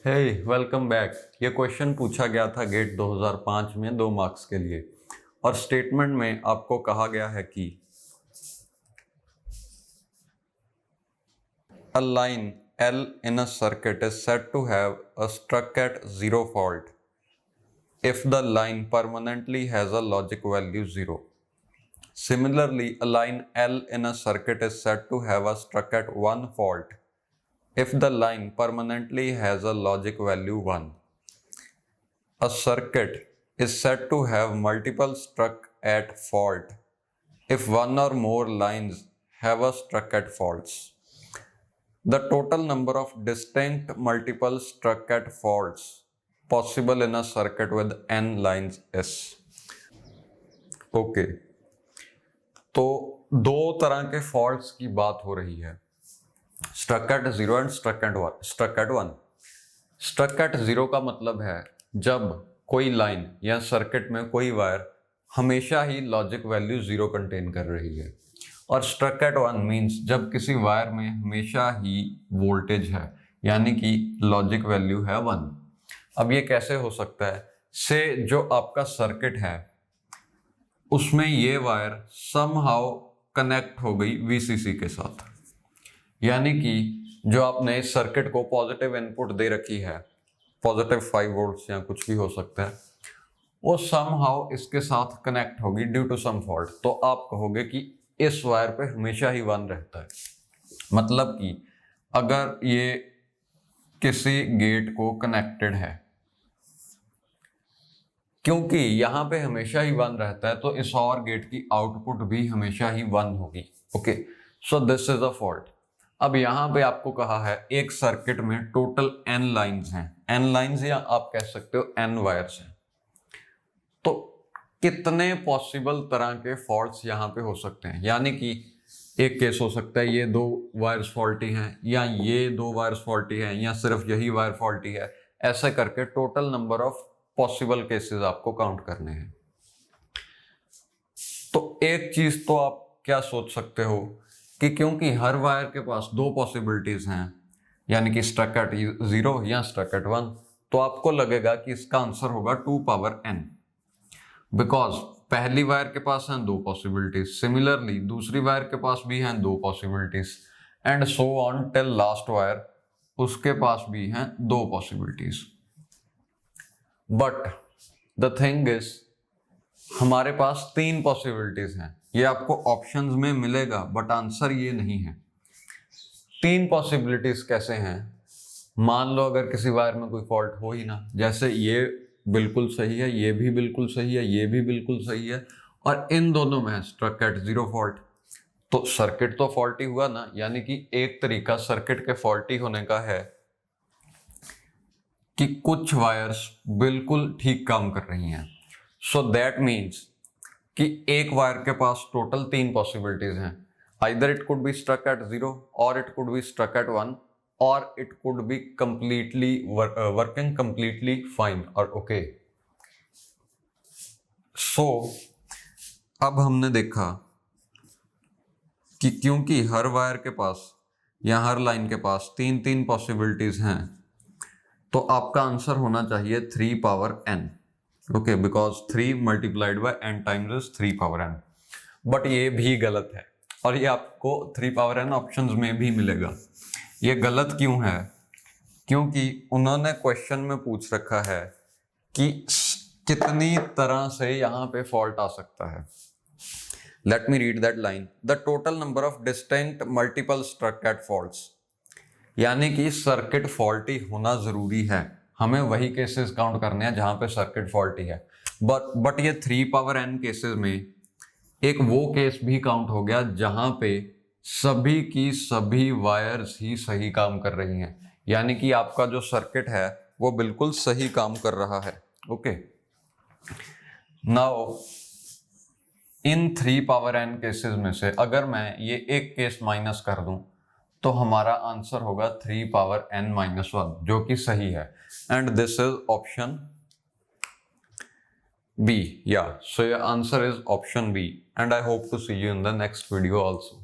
हे welcome back. ये question पूछा गया था गेट 2005 में 2 मार्क्स के लिए और स्टेटमेंट में आपको कहा गया है कि a line L in a circuit is said to have a struck at zero fault if the line permanently has a logic value 0. Similarly, a line L in a circuit is said to have a struck at 1 fault if the line permanently has a logic value 1. A circuit is said to have multiple struck at fault if one or more lines have a struck at faults. The total number of distinct multiple struck at faults possible in a circuit with n lines is. Okay, तो दो तरह के faults की बात हो रही है, struck at 0 and struck at 1। Struck at 0 का मतलब है जब कोई लाइन या सर्किट में कोई वायर हमेशा ही लॉजिक वैल्यू 0 कंटेन कर रही है, और स्ट्रक एट 1 मीन्स जब किसी वायर में हमेशा ही वोल्टेज है, यानी कि लॉजिक वैल्यू है 1। अब ये कैसे हो सकता है? से जो आपका सर्किट है उसमें ये वायर समहाउ कनेक्ट हो गई वीसीसी के साथ, यानी कि जो आपने इस सर्किट को पॉजिटिव इनपुट दे रखी है, पॉजिटिव 5 वोल्ट्स या कुछ भी हो सकता है, वो समहाउ इसके साथ कनेक्ट होगी ड्यू टू सम फॉल्ट। तो आप कहोगे कि इस वायर पे हमेशा ही 1 रहता है। मतलब कि अगर ये किसी गेट को कनेक्टेड है, क्योंकि यहां पे हमेशा ही 1 रहता है, तो इस और गेट की आउटपुट भी हमेशा ही 1 होगी। Okay, so this is a fault. अब यहां पे आपको कहा है एक सर्किट में टोटल n लाइंस हैं, n लाइंस या आप कह सकते हो n वायर्स हैं। तो कितने पॉसिबल तरह के फॉल्ट्स यहां पे हो सकते हैं? यानी कि एक केस हो सकता है ये 2 वायर्स फॉल्टी हैं, या ये 2 वायर्स फॉल्टी हैं, या सिर्फ यही वायर फॉल्टी है। ऐसे करके total number of possible cases आपको काउंट करने हैं। तो एक चीज तो आप क्या सोच सकते हो कि क्योंकि हर वायर के पास 2 पॉसिबिलिटीज हैं, यानी कि स्ट्रक एट 0 या स्ट्रक एट 1, तो आपको लगेगा कि इसका आंसर होगा 2 पावर n, बिकॉज पहली वायर के पास हैं 2 पॉसिबिलिटीज, सिमिलरली दूसरी वायर के पास भी हैं 2 possibilities, and so on till last wire उसके पास भी हैं 2 possibilities. But the thing is हमारे पास 3 पॉसिबिलिटीज हैं। ये आपको ऑप्शंस में मिलेगा, बट आंसर ये नहीं है। 3 पॉसिबिलिटीज कैसे हैं? मान लो अगर किसी वायर में कोई फॉल्ट हो ही ना, जैसे ये बिल्कुल सही है, ये भी बिल्कुल सही है, ये भी बिल्कुल सही है, और इन दोनों में है स्ट्रक एट 0 फॉल्ट, तो सर्किट तो फॉल्टी हुआ ना। यानी कि एक तरीका सर्किट के फॉल्टी होने का है कि कुछ वायर्स बिल्कुल ठीक काम कर रही हैं। सो दैट मीन्स कि एक वायर के पास टोटल 3 पॉसिबिलिटीज हैं। Either it could be struck at 0, और it could be struck at 1, और it could be completely working completely fine और ओके। सो अब हमने देखा कि क्योंकि हर वायर के पास या हर लाइन के पास 3 पॉसिबिलिटीज हैं, तो आपका आंसर होना चाहिए 3 power n। Okay, because 3 multiplied by n times is 3 power n। But ये भी गलत है, और ये आपको 3 पावर n ऑप्शंस में भी मिलेगा। ये गलत क्यों है? क्योंकि उन्होंने क्वेश्चन में पूछ रखा है कि कितनी तरह से यहां पे फॉल्ट आ सकता है। Let me read that line. The total number of distinct multiple struck at faults, यानी कि सर्किट फॉल्टी होना जरूरी है। हमें वही केसेस काउंट करने हैं जहां पे सर्किट फॉल्टी है। बट ये 3 पावर n केसेस में एक वो केस भी काउंट हो गया जहां पे सभी की सभी वायर्स ही सही काम कर रही हैं, यानी कि आपका जो सर्किट है वो बिल्कुल सही काम कर रहा है। Okay, now in 3 power n cases में से अगर मैं ये एक केस माइनस कर दूं, तो हमारा आंसर होगा 3 पावर n माइनस 1, जो कि सही है। And this is option B. Yeah, so your answer is option B, and I hope to see you in the next video also.